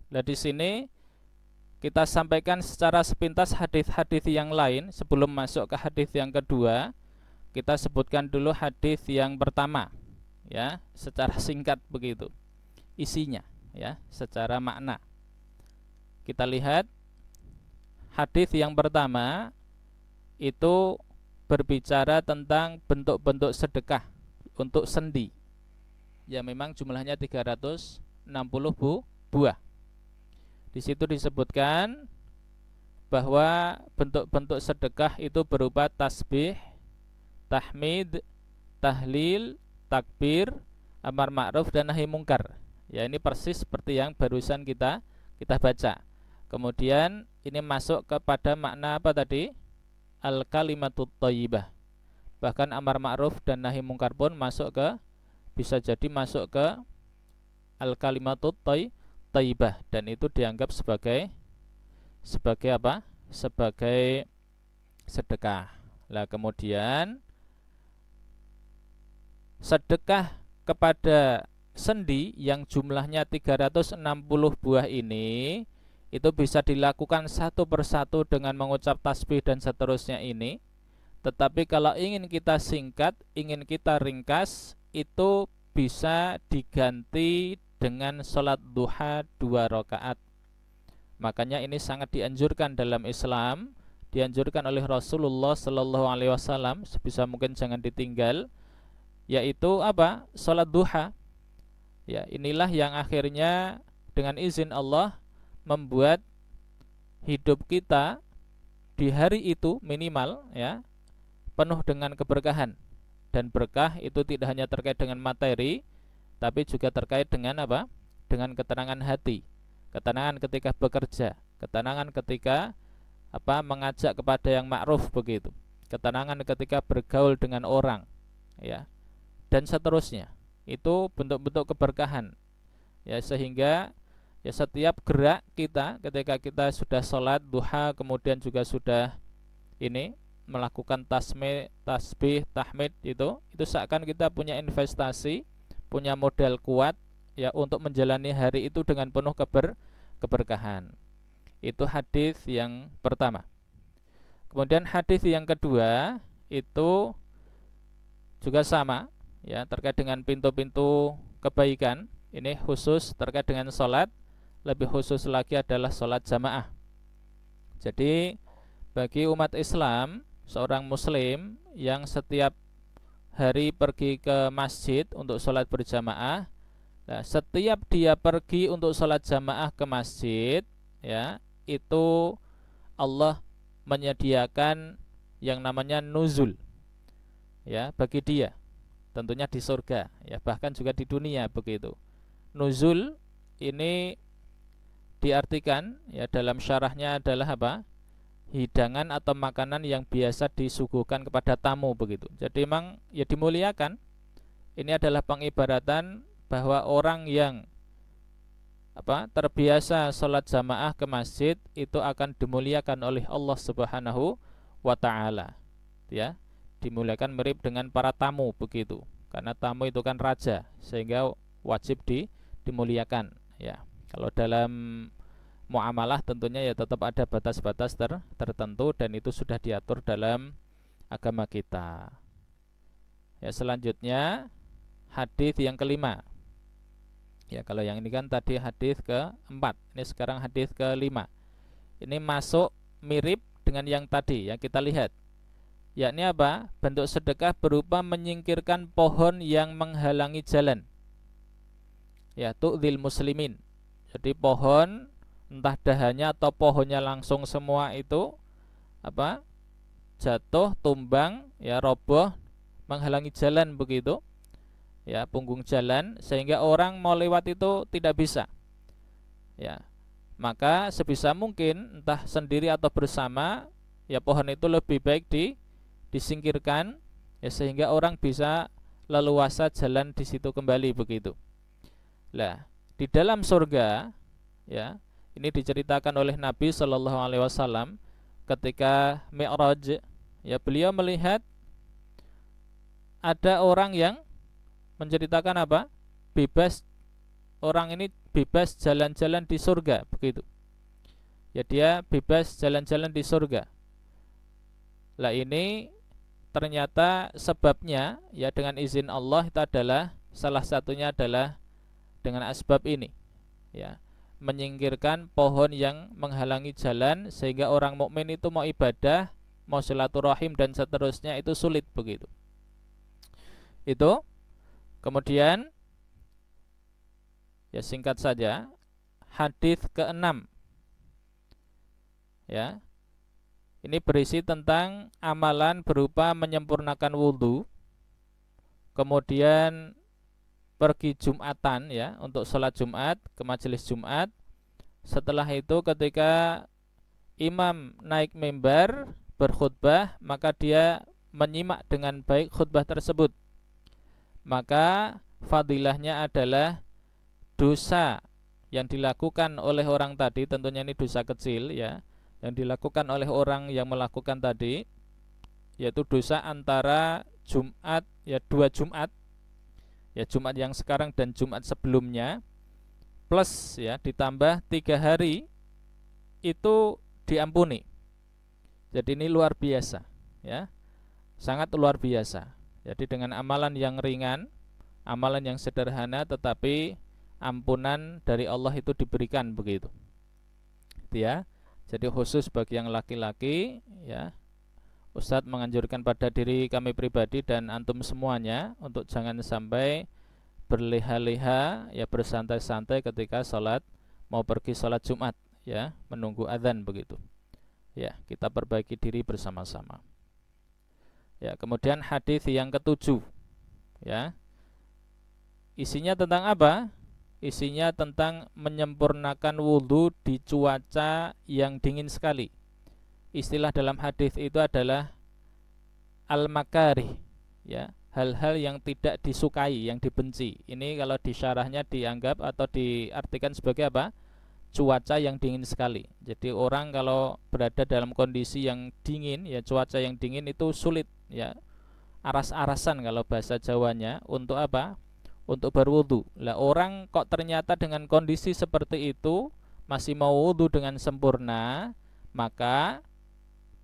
Nah, di sini kita sampaikan secara sepintas hadis-hadis yang lain sebelum masuk ke hadis yang kedua. Kita sebutkan dulu hadis yang pertama, ya, secara singkat begitu isinya, ya, secara makna. Kita lihat hadis yang pertama itu berbicara tentang bentuk-bentuk sedekah untuk sendi. Ya, memang jumlahnya 360 buah. Di situ disebutkan bahwa bentuk-bentuk sedekah itu berupa tasbih, tahmid, tahlil, takbir, amar ma'ruf dan nahi mungkar. Ya, ini persis seperti yang barusan kita baca. Kemudian ini masuk kepada makna apa tadi? Al kalimatut thayyibah. Bahkan amar ma'ruf dan nahi mungkar pun masuk ke, bisa jadi masuk ke al kalimatut thayyibah, dan itu dianggap sebagai apa? Sebagai sedekah. Lah kemudian sedekah kepada sendi yang jumlahnya 360 buah ini itu bisa dilakukan satu persatu dengan mengucap tasbih dan seterusnya ini. Tetapi kalau ingin kita singkat, ingin kita ringkas, itu bisa diganti dengan sholat duha 2 rakaat. Makanya ini sangat dianjurkan dalam Islam, dianjurkan oleh Rasulullah Sallallahu Alaihi Wasallam, sebisa mungkin jangan ditinggal, yaitu apa? Sholat duha. Ya, inilah yang akhirnya dengan izin Allah membuat hidup kita di hari itu minimal, ya, penuh dengan keberkahan. Dan berkah itu tidak hanya terkait dengan materi, tapi juga terkait dengan apa? Dengan ketenangan hati, ketenangan ketika bekerja, ketenangan ketika apa? Mengajak kepada yang ma'ruf begitu, ketenangan ketika bergaul dengan orang, ya, dan seterusnya. Itu bentuk-bentuk keberkahan, ya, sehingga ya setiap gerak kita ketika kita sudah sholat duha, kemudian juga sudah ini melakukan tasbih, tahmid, itu seakan kita punya investasi, punya modal kuat, ya, untuk menjalani hari itu dengan penuh keberkahan. Itu hadis yang pertama. Kemudian hadis yang kedua itu juga sama, ya, terkait dengan pintu-pintu kebaikan. Ini khusus terkait dengan sholat, lebih khusus lagi adalah sholat jamaah. Jadi bagi umat Islam, seorang muslim yang setiap hari pergi ke masjid untuk sholat berjamaah, nah, setiap dia pergi untuk sholat jamaah ke masjid, ya, itu Allah menyediakan yang namanya nuzul, ya, bagi dia, tentunya di surga, ya, bahkan juga di dunia begitu. Nuzul ini diartikan, ya, dalam syarahnya adalah apa? Hidangan atau makanan yang biasa disuguhkan kepada tamu begitu. Jadi memang ya dimuliakan. Ini adalah pengibaratan bahwa orang yang apa? Terbiasa sholat jamaah ke masjid itu akan dimuliakan oleh Allah Subhanahu wa taala. Ya, dimuliakan mirip dengan para tamu begitu. Karena tamu itu kan raja, sehingga wajib dimuliakan, ya. Kalau dalam muamalah tentunya ya tetap ada batas-batas tertentu, dan itu sudah diatur dalam agama kita. Ya, selanjutnya hadis yang kelima. Ya, kalau yang ini kan tadi hadis keempat, ini sekarang hadis kelima. Ini masuk mirip dengan yang tadi yang kita lihat. Yakni apa? Bentuk sedekah berupa menyingkirkan pohon yang menghalangi jalan. Ya, tu'dzil muslimin. Jadi pohon, entah dahannya atau pohonnya langsung semua itu apa? Jatuh, tumbang, ya, roboh, menghalangi jalan begitu. Ya, punggung jalan, sehingga orang mau lewat itu tidak bisa. Ya. Maka sebisa mungkin entah sendiri atau bersama, ya, pohon itu lebih baik disingkirkan, ya, sehingga orang bisa leluasa jalan di situ kembali begitu. Lah, di dalam surga, ya, ini diceritakan oleh Nabi Shallallahu Alaihi Wasallam ketika Mi'raj, ya, beliau melihat ada orang yang menceritakan apa? Bebas, orang ini bebas jalan-jalan di surga, begitu. Ya, dia bebas jalan-jalan di surga. Lah ini ternyata sebabnya ya dengan izin Allah itu adalah salah satunya adalah dengan asbab ini, ya, menyingkirkan pohon yang menghalangi jalan sehingga orang mukmin itu mau ibadah, mau silaturahim dan seterusnya itu sulit, begitu. Itu kemudian ya singkat saja hadis ke-6, ya. Ini berisi tentang amalan berupa menyempurnakan wudhu, kemudian pergi Jumatan, ya, untuk sholat Jumat ke majelis Jumat. Setelah itu ketika imam naik mimbar berkhutbah, maka dia menyimak dengan baik khutbah tersebut. Maka fadilahnya adalah dosa yang dilakukan oleh orang tadi, tentunya ini dosa kecil, ya, yang dilakukan oleh orang yang melakukan tadi, yaitu dosa antara Jumat, ya, 2 Jumat, ya, Jumat yang sekarang dan Jumat sebelumnya, plus ya ditambah 3 hari itu diampuni. Jadi ini luar biasa, ya, sangat luar biasa. Jadi dengan amalan yang ringan, amalan yang sederhana, tetapi ampunan dari Allah itu diberikan, begitu. Ya. Jadi khusus bagi yang laki-laki, ya, Ustadz menganjurkan pada diri kami pribadi dan antum semuanya untuk jangan sampai berleha-leha, ya, bersantai-santai ketika sholat, mau pergi sholat Jumat, ya, menunggu adzan, begitu. Ya, kita perbaiki diri bersama-sama. Ya, kemudian hadis yang ke-7, ya, isinya tentang apa? Isinya tentang menyempurnakan wudhu di cuaca yang dingin sekali. Istilah dalam hadis itu adalah al-makarih, ya, hal-hal yang tidak disukai, yang dibenci. Ini kalau di syarahnya dianggap atau diartikan sebagai apa? Cuaca yang dingin sekali. Jadi orang kalau berada dalam kondisi yang dingin, ya, cuaca yang dingin itu sulit, ya, aras-arasan kalau bahasa Jawanya, untuk apa? Untuk berwudu. Lah orang kok ternyata dengan kondisi seperti itu masih mau wudu dengan sempurna, maka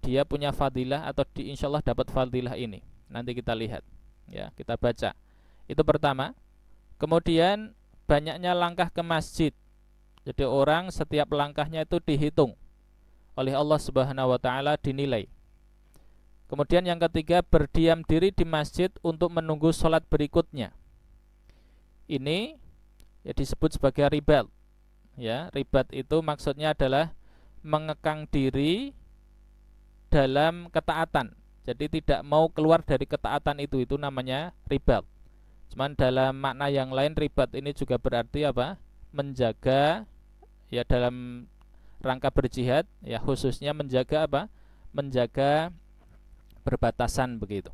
dia punya fadilah atau insyaallah dapat fadilah ini. Nanti kita lihat, ya, kita baca. Itu pertama. Kemudian banyaknya langkah ke masjid. Jadi orang setiap langkahnya itu dihitung oleh Allah Subhanahu wa taala, dinilai. Kemudian yang ketiga, berdiam diri di masjid untuk menunggu sholat berikutnya. Ini ya disebut sebagai ribat. Ya, ribat itu maksudnya adalah mengekang diri dalam ketaatan. Jadi tidak mau keluar dari ketaatan itu namanya ribat. Cuman dalam makna yang lain ribat ini juga berarti apa? Menjaga, ya, dalam rangka berjihad, ya, khususnya menjaga apa? Menjaga perbatasan, begitu.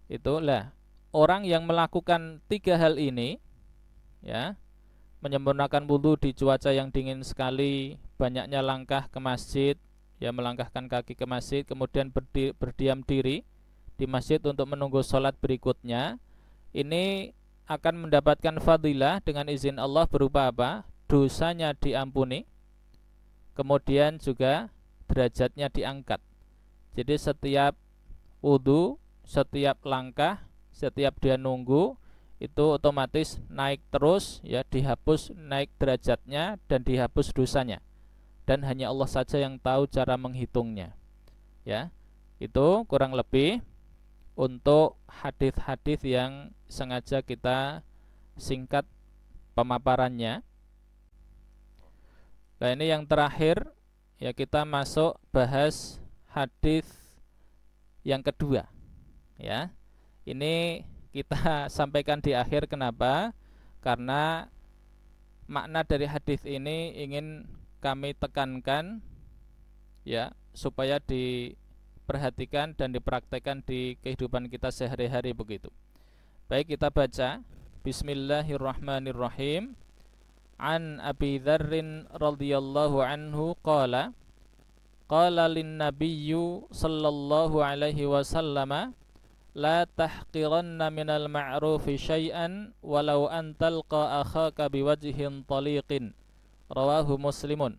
Itulah orang yang melakukan 3 hal ini, ya, menyempurnakan wudhu di cuaca yang dingin sekali, banyaknya langkah ke masjid, ya, melangkahkan kaki ke masjid, kemudian berdiam diri di masjid untuk menunggu sholat berikutnya. Ini akan mendapatkan fadilah dengan izin Allah berupa apa? Dosanya diampuni, kemudian juga derajatnya diangkat. Jadi setiap wudhu, setiap langkah, setiap dia nunggu itu otomatis naik terus, ya, dihapus naik derajatnya dan dihapus dosanya. Dan hanya Allah saja yang tahu cara menghitungnya. Ya, itu kurang lebih untuk hadis-hadis yang sengaja kita singkat pemaparannya. Nah, ini yang terakhir, ya, kita masuk bahas hadis yang kedua, ya. Ini kita sampaikan di akhir, kenapa? Karena makna dari hadis ini ingin kami tekankan, ya, supaya diperhatikan dan dipraktekkan di kehidupan kita sehari-hari, begitu. Baik, kita baca. Bismillahirrahmanirrahim. An Abi Dzarrin radhiyallahu anhu qala qala lin nabiyyu sallallahu alaihi wasallam la tahqiranna minal ma'rufi syai'an walau an talqa akhaka biwajhin taliqin. Rawahu Muslimun.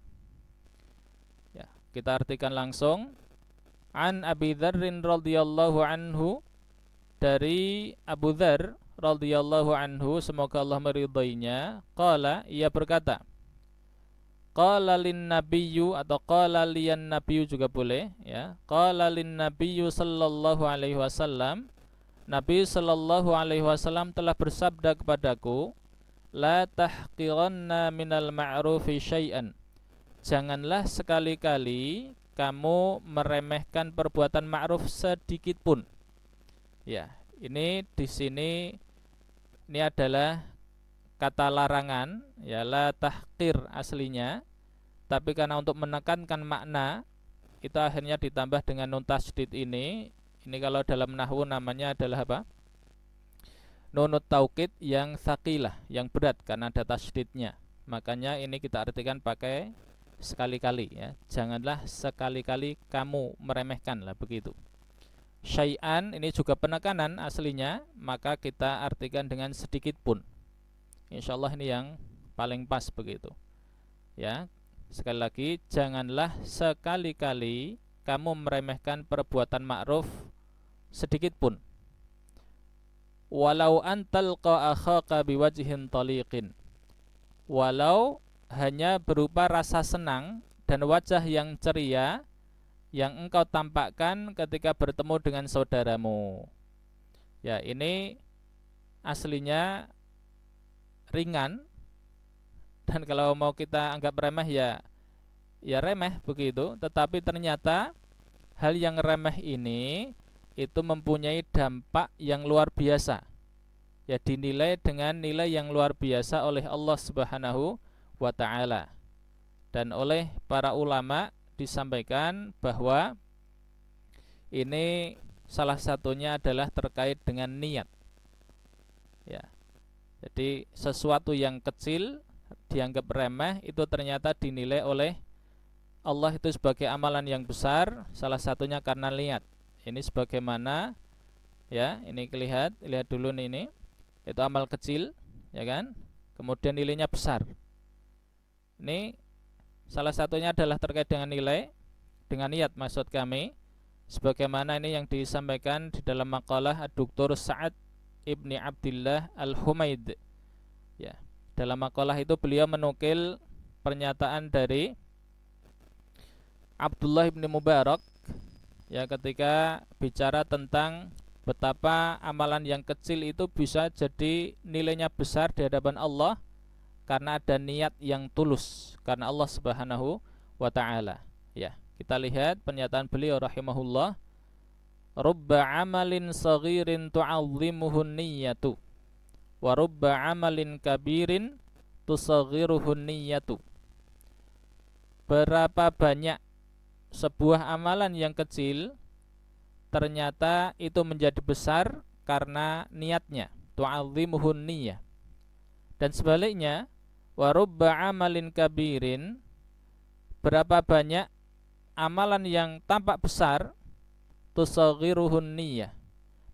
Ya, kita artikan langsung. An Abi Dzarrin radhiyallahu anhu, dari Abu Dzar radhiyallahu anhu, semoga Allah meridainya, qala, ia berkata, qala lin nabiyyu, atau qala liyan nabiyyu juga boleh ya. Qala lin nabiyyu sallallahu alaihi wasallam, Nabi sallallahu alaihi wasallam telah bersabda kepadaku, la tahqiranna minal ma'rufi syai'an. Janganlah sekali-kali kamu meremehkan perbuatan ma'ruf sedikit pun. Ya, ini di sini ini adalah kata larangan, ya, la tahqir aslinya, tapi karena untuk menekankan makna itu akhirnya ditambah dengan nun tasydid ini. Ini kalau dalam nahwu namanya adalah apa? Nunut taukid yang tsaqilah, yang berat karena ada tasydidnya. Makanya ini kita artikan pakai sekali-kali ya. Janganlah sekali-kali kamu meremehkan, lah begitu. Syai'an ini juga penekanan aslinya, maka kita artikan dengan sedikit pun. Insyaallah ini yang paling pas begitu. Ya, sekali lagi, janganlah sekali-kali kamu meremehkan perbuatan ma'ruf sedikit pun. Walau antalqa akhaka biwajhin taliqin. Walau hanya berupa rasa senang dan wajah yang ceria yang engkau tampakkan ketika bertemu dengan saudaramu. Ya, ini aslinya ringan, dan kalau mau kita anggap remeh ya remeh begitu, tetapi ternyata hal yang remeh ini itu mempunyai dampak yang luar biasa. Ya, dinilai dengan nilai yang luar biasa oleh Allah Subhanahu wa ta'ala. Dan oleh para ulama disampaikan bahwa ini salah satunya adalah terkait dengan niat. Ya. Jadi sesuatu yang kecil dianggap remeh itu ternyata dinilai oleh Allah itu sebagai amalan yang besar, salah satunya karena niat. Ini sebagaimana ya, ini lihat dulu nih, ini itu amal kecil ya kan, kemudian nilainya besar. Ini salah satunya adalah terkait dengan nilai, dengan niat maksud kami, sebagaimana ini yang disampaikan di dalam makalah Dr. Sa'ad Ibni Abdillah Al-Humaid. Ya, dalam makalah itu beliau menukil pernyataan dari Abdullah bin Mubarak ya, ketika bicara tentang betapa amalan yang kecil itu bisa jadi nilainya besar di hadapan Allah karena ada niat yang tulus karena Allah Subhanahu wa ta'ala. Ya, kita lihat pernyataan beliau rahimahullah, rubba amalin saghirin tu'azzimuhun niyyatu wa rubba amalin kabirin tusaghiruhun niyyatu. Berapa banyak sebuah amalan yang kecil ternyata itu menjadi besar karena niatnya, tu'azzimuhun niyyah. Dan sebaliknya, wa rubba amalin kabirin, berapa banyak amalan yang tampak besar, tusaghiruhun niyyah,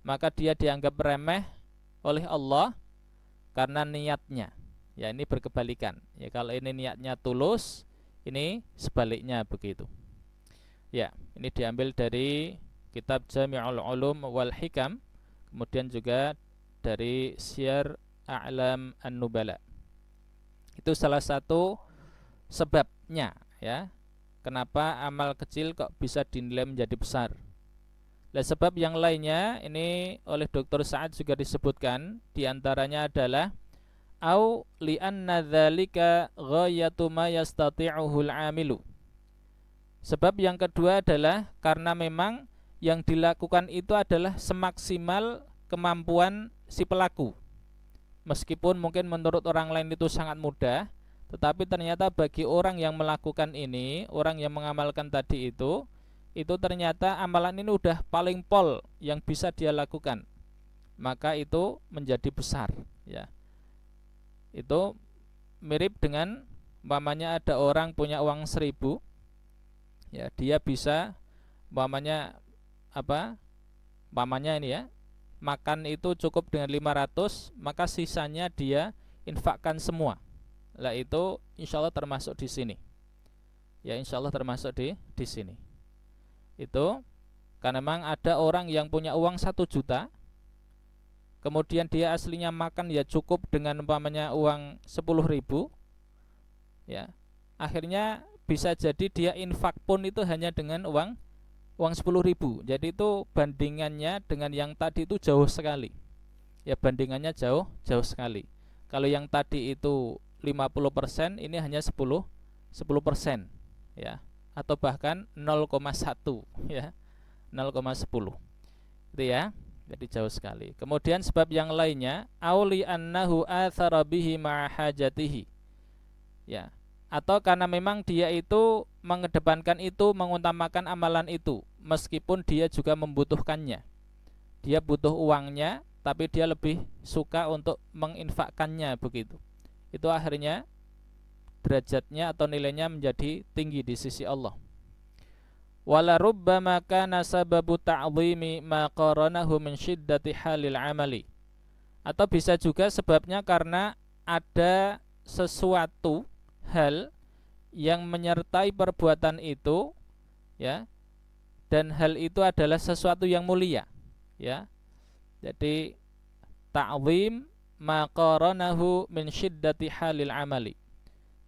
maka dia dianggap remeh oleh Allah karena niatnya. Ya, ini berkebalikan. Ya, kalau ini niatnya tulus, ini sebaliknya begitu. Ya, ini diambil dari kitab Jami'ul Ulum wal Hikam, kemudian juga dari Syiar A'lam An-Nubala. Itu salah satu sebabnya ya, kenapa amal kecil kok bisa dinilai menjadi besar. Dan sebab yang lainnya ini oleh Dr. Sa'ad juga disebutkan, diantaranya adalah au li'anna dzalika ghayatu ma yastati'uhul 'amilu. Sebab yang kedua adalah karena memang yang dilakukan itu adalah semaksimal kemampuan si pelaku. Meskipun mungkin menurut orang lain itu sangat mudah, tetapi ternyata bagi orang yang melakukan ini, orang yang mengamalkan tadi itu ternyata amalan ini udah paling pol yang bisa dia lakukan. Maka itu menjadi besar ya. Itu mirip dengan umpamanya ada orang punya uang 1.000 ya, dia bisa umpamanya ini ya, makan itu cukup dengan 500, maka sisanya dia infakkan semua. Lah itu insya Allah termasuk di sini. Ya, insya Allah termasuk di sini. Itu karena memang ada orang yang punya uang 1 juta, kemudian dia aslinya makan ya cukup dengan umpamanya uang 10.000, ya, akhirnya bisa jadi dia infak pun itu hanya dengan uang 10.000. Jadi itu bandingannya dengan yang tadi itu jauh sekali. Ya, bandingannya jauh sekali. Kalau yang tadi itu 50%, ini hanya 10%, ya, atau bahkan 0,1, ya, 0,10. Itu ya. Jadi jauh sekali. Kemudian sebab yang lainnya, auli annahu athara bihi ma'a hajatihi. Ya. Atau karena memang dia itu mengedepankan itu, mengutamakan amalan itu, meskipun dia juga membutuhkannya. Dia butuh uangnya, tapi dia lebih suka untuk menginfakkannya begitu. Itu akhirnya derajatnya atau nilainya menjadi tinggi di sisi Allah. Wala rubbama kana sababu ta'zimi ma qaranahu min syiddati halil amali. Atau bisa juga sebabnya karena ada sesuatu hal yang menyertai perbuatan itu, ya, dan hal itu adalah sesuatu yang mulia, ya. Jadi ta'zim ma qaranahu min syiddati halil amali.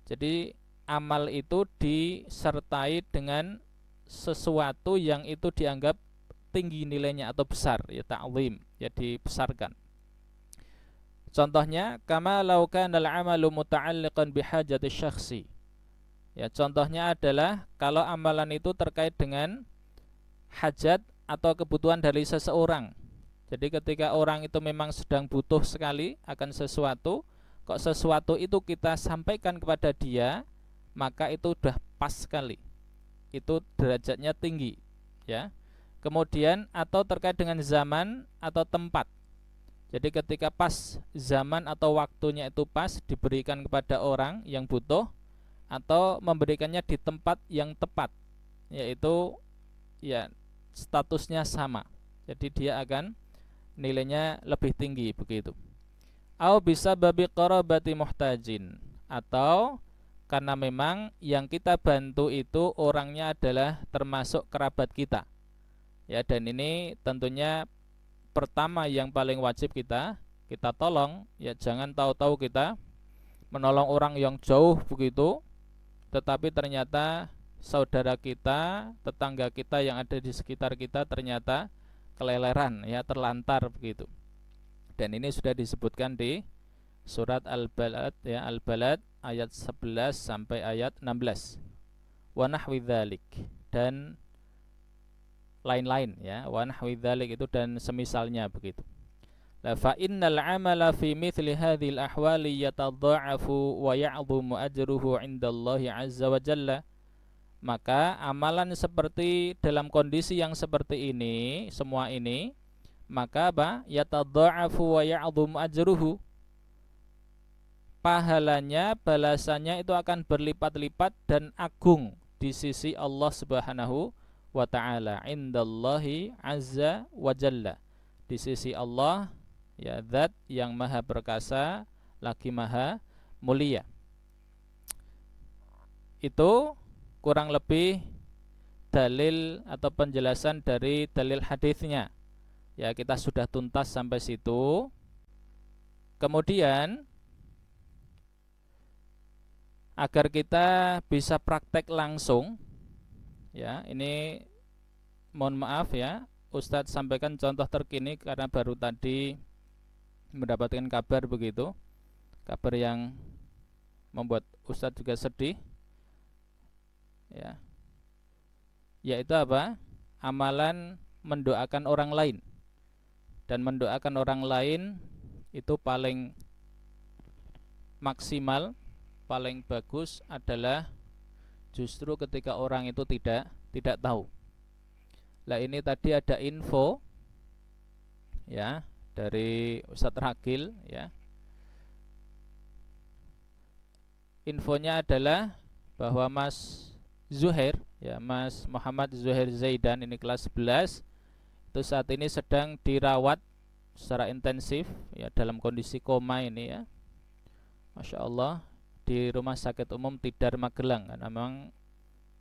Jadi amal itu disertai dengan sesuatu yang itu dianggap tinggi nilainya atau besar, ya, ta'zim, ya, dibesarkan. Contohnya kama law kana al-'amalu muta'alliqan bihajati syakhsi. Ya, contohnya adalah kalau amalan itu terkait dengan hajat atau kebutuhan dari seseorang. Jadi ketika orang itu memang sedang butuh sekali akan sesuatu, kok sesuatu itu kita sampaikan kepada dia, maka itu sudah pas sekali. Itu derajatnya tinggi, ya. Kemudian atau terkait dengan zaman atau tempat. Jadi ketika pas zaman atau waktunya itu pas diberikan kepada orang yang butuh, atau memberikannya di tempat yang tepat, yaitu ya statusnya sama. Jadi dia akan nilainya lebih tinggi begitu. Au bisa babi qarabati muhtajin, atau karena memang yang kita bantu itu orangnya adalah termasuk kerabat kita. Ya, dan ini tentunya pertama yang paling wajib kita tolong, ya, jangan tahu-tahu kita menolong orang yang jauh begitu, tetapi ternyata saudara kita, tetangga kita yang ada di sekitar kita ternyata keleleran, ya, terlantar begitu. Dan ini sudah disebutkan di surat Al-Balad, ya, Al-Balad ayat 11 sampai ayat 16. Wa nahwi dzalik, dan lain-lain, ya, wa nahwi dzalik itu dan semisalnya begitu. La fa innal 'amala fi mithli hadhil ahwali yatadha'afu wa ya'dhumu ajruhu 'indallahi 'azza wa jalla. Maka amalan seperti dalam kondisi yang seperti ini, semua ini, maka apa? Yatadha'afu wa ya'dhumu ajruhu. Pahalanya, balasannya itu akan berlipat-lipat dan agung di sisi Allah Subhanahu wa ta'ala, indallahi azza wa jalla, di sisi Allah, ya, zat yang maha perkasa lagi maha mulia. Itu kurang lebih dalil atau penjelasan dari dalil hadisnya. Ya, kita sudah tuntas sampai situ. Kemudian agar kita bisa praktek langsung, ya, ini mohon maaf, ya, Ustadz sampaikan contoh terkini karena baru tadi mendapatkan kabar begitu, kabar yang membuat Ustadz juga sedih, ya, yaitu apa? Amalan mendoakan orang lain. Dan mendoakan orang lain itu paling maksimal, paling bagus adalah justru ketika orang itu tidak tahu. Lah ini tadi ada info, ya, dari Ustadz Ragil, ya. Infonya adalah bahwa Mas Zuhair, ya, Mas Muhammad Zuhair Zaidan, ini kelas 11, itu saat ini sedang dirawat secara intensif ya dalam kondisi koma ini ya. Masya Allah, di Rumah Sakit Umum Tidar Magelang, karena memang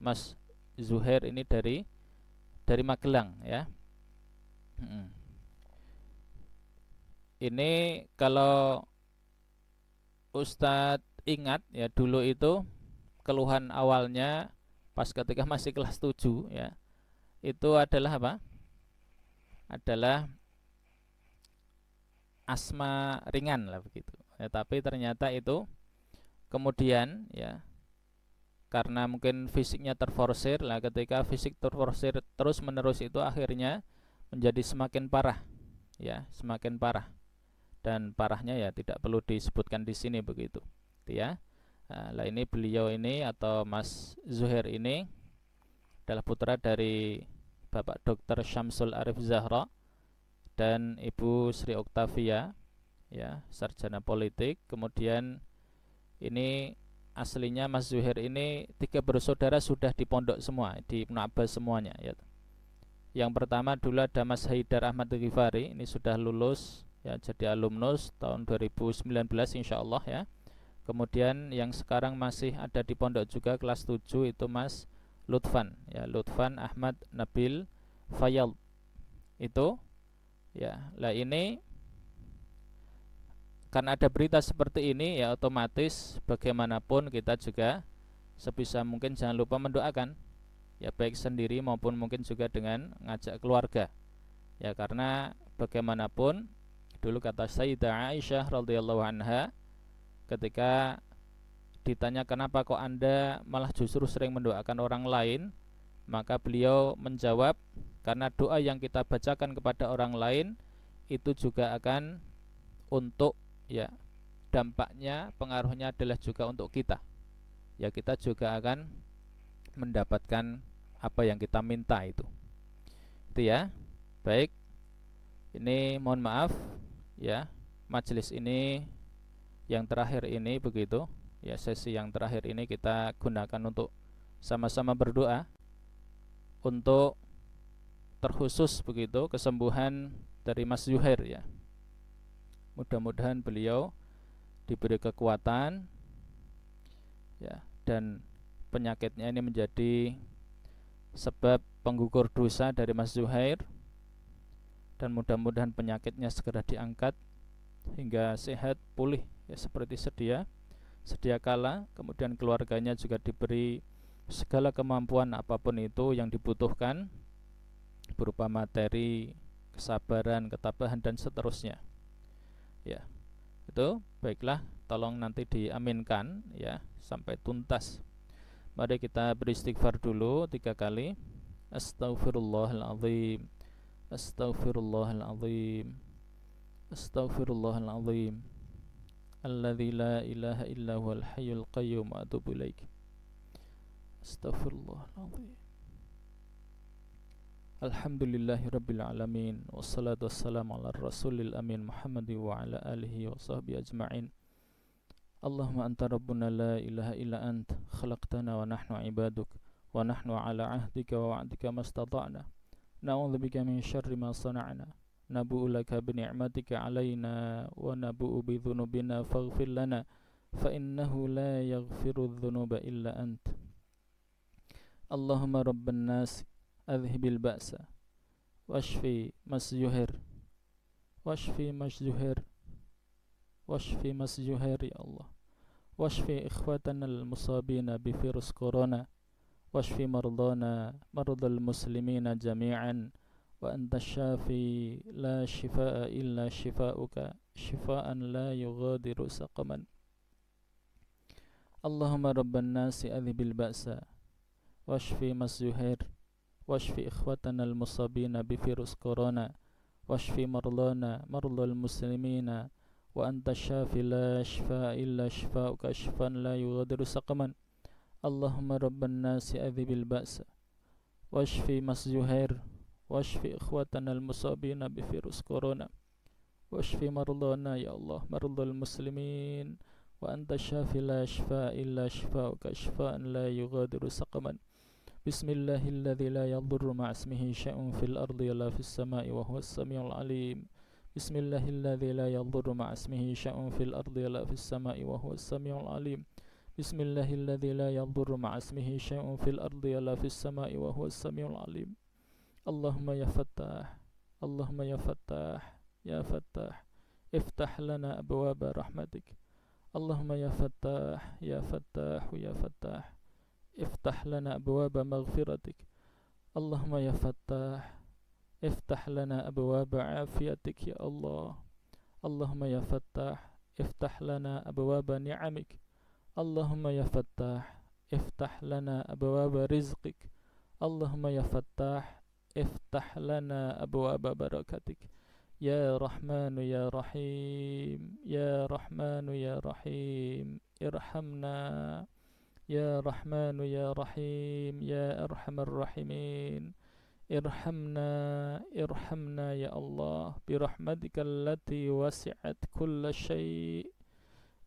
Mas Zuhair ini dari Magelang ya. Ini kalau Ustadz ingat ya, dulu itu keluhan awalnya pas ketika masih kelas 7 ya, itu adalah apa? Adalah asma ringan lah begitu ya, tapi ternyata itu kemudian ya, karena mungkin fisiknya terforsir lah, ketika fisik terforsir terus menerus itu akhirnya menjadi semakin parah ya, semakin parah, dan parahnya ya tidak perlu disebutkan di sini begitu ya. Nah, ini beliau ini atau Mas Zuhair ini adalah putra dari Bapak Dr. Syamsul Arif Zahra dan Ibu Sri Oktavia ya, sarjana politik. Kemudian ini aslinya Mas Zuhair ini 3 bersaudara sudah di pondok semua, di Ibnu Abbas semuanya ya. Yang pertama dulu ada Mas Haidar Ahmad Ghifari, ini sudah lulus ya, jadi alumnus tahun 2019 insyaallah ya. Kemudian yang sekarang masih ada di pondok juga kelas 7 itu Mas Lutfan ya, Lutfan Ahmad Nabil Fayal itu ya. Lah ini karena ada berita seperti ini ya, otomatis bagaimanapun kita juga sebisa mungkin jangan lupa mendoakan ya, baik sendiri maupun mungkin juga dengan ngajak keluarga ya, karena bagaimanapun dulu kata Sayyidah Aisyah radhiyallahu anha ketika ditanya kenapa kok Anda malah justru sering mendoakan orang lain, maka beliau menjawab, karena doa yang kita bacakan kepada orang lain itu juga akan untuk ya, dampaknya, pengaruhnya adalah juga untuk kita ya, kita juga akan mendapatkan apa yang kita minta itu ya. Baik, ini mohon maaf ya, majelis ini yang terakhir ini begitu ya, sesi yang terakhir ini kita gunakan untuk sama-sama berdoa untuk terkhusus begitu kesembuhan dari Mas Zuhair ya. Mudah-mudahan beliau diberi kekuatan ya, dan penyakitnya ini menjadi sebab penggugur dosa dari Mas Zuhair, dan mudah-mudahan penyakitnya segera diangkat hingga sehat pulih ya, seperti sedia kala. Kemudian keluarganya juga diberi segala kemampuan apapun itu yang dibutuhkan berupa materi, kesabaran, ketabahan dan seterusnya ya. Itu baiklah, tolong nanti diaminkan ya sampai tuntas. Mari kita beristighfar dulu 3 kali. Astaghfirullahaladzim, astaghfirullahaladzim, astaghfirullahaladzim, alladzi la ilaha illa huwal hayyul qayyum, wa atubu ilaik. Astaghfirullahaladzim. Alhamdulillahi rabbil alamin, wassalatu wassalamu ala rasulil amin Muhammadi wa ala alihi wa sahbihi ajma'in. Allahumma anta rabbuna la ilaha illa ant, khalaqtana wa nahnu ibaduk, wa nahnu ala ahdika wa wa'dika mastata'na, na'udzubika min syarri ma sana'na, nabu'u laka bini'matika alaina wa nabu'u bidhunubina faghfir lana fa innahu la yaghfiru dhunuba illa ant. Allahumma rabban nas adhibil ba'sa washfi Mas Zuhair, washfi Mas Zuhair, washfi Mas Zuhair ya Allah, washfi ikhwatana al-musabina bi virus corona, washfi mardana mardal muslimina jami'an, wa anta syafi la shifaa illa shifauka shifaan la yughadiru saqaman. Allahumma rabban nasi adhibil ba'sa washfi Mas Zuhair, washfi ikhwatana al-musabina bi virus corona, washfi mardana mardal muslimina, wa anta syafi la shifaa illa shifauka shifaan la yughadiru saqaman. Allahumma rabban nasi adhibil ba'sa washfi Mas Zuhair, washfi ikhwatana al-musabina bi virus corona, washfi mardana ya Allah mardal muslimin, wa anta syafi la shifaa illa shifauka shifaan la yughadiru saqaman. Bismillahilladzi la yadurru ma'asmihi syai'un fil ardi wala fis sama'i wa huwas samiul alim. Bismillahilladzi la yadurru ma'a ismihi syai'un fil ardi wala fis sama'i wa huwas samiul alim. Bismillahilladzi la yadurru ma'a ismihi syai'un fil ardi wala fis sama'i wa huwas samiul alim. Allahumma ya Fattah, Allahumma ya Fattah, ya Fattah, iftah lana abwaaba rahmatik. Allahumma ya Fattah, ya Fattah, ya Fattah, iftah lana abwaaba maghfiratik. Allahumma ya Fattah, iftah lana abwaaba afiyatik ya Allah. Allahumma ya Fattah, iftah lana abwaaba ni'amik. Allahumma ya Fattah, iftah lana abwaaba rizqik. Allahumma ya Fattah, iftah lana abwaaba barakatik. Ya Rahman ya Rahim, Ya Rahman ya Rahim, irhamna. Ya Rahman ya Rahim, Ya Arhamar Rahimin, irhamna, irhamna ya Allah, birahmatika allati wasi'at kulla syai'.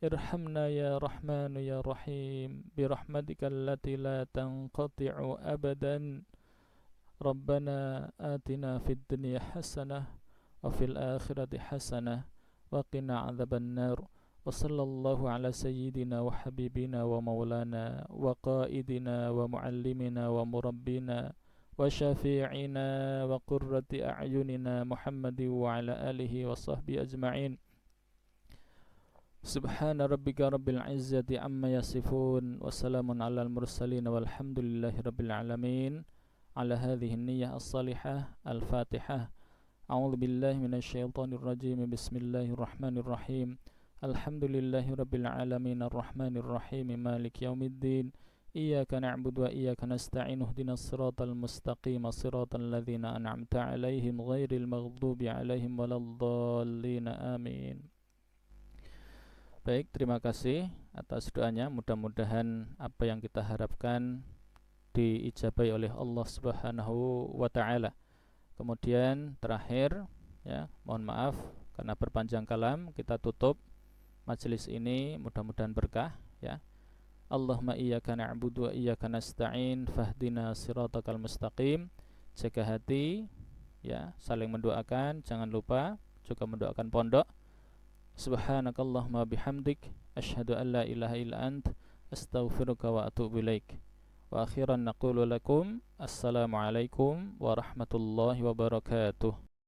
Irhamna ya Rahman ya Rahim, birahmatika allati la tanqati'u abadan. Rabbana atina fid dunya hasanah wa fil akhirati hasanah wa qina adzaban nar. Wa sallallahu ala sayyidina wa habibina wa maulana wa qaidina wa muallimina wa murabbina wa syafi'ina wa qurrati a'yunina Muhammadin wa ala alihi wa sahbihi ajma'in. Subhana rabbika rabbil izzati amma yasifun wa salamun alal mursalin walhamdulillahi rabbil alamin. Ala hadhihi niyyah as-salihah. Al-Fatihah. A'udzu billahi minasy syaithanir rajim. Bismillahirrahmanirrahim. Alhamdulillahi rabbil alamin arrahmanir rahim maliki yaumiddin. Iyyaka na'budu wa iyyaka nasta'in ihdinas siratal mustaqim siratal ladzina an'amta 'alaihim ghairil maghdubi 'alaihim waladdallin. Amin. Baik, terima kasih atas doanya. Mudah-mudahan apa yang kita harapkan diijabai oleh Allah Subhanahu wa taala. Kemudian terakhir ya, mohon maaf karena berpanjang kalam, kita tutup majelis ini, mudah-mudahan berkah ya. Allahumma iyyaka na'budu wa iyyaka nasta'in fahdina siratal mustaqim. Jaga hati ya, saling mendoakan, jangan lupa juga mendoakan pondok. Subhanakallahumma bihamdik asyhadu an la ilaha illa ant astaghfiruka wa atubu ilaik. Wa akhiran naqulu lakum assalamualaikum warahmatullahi wabarakatuh.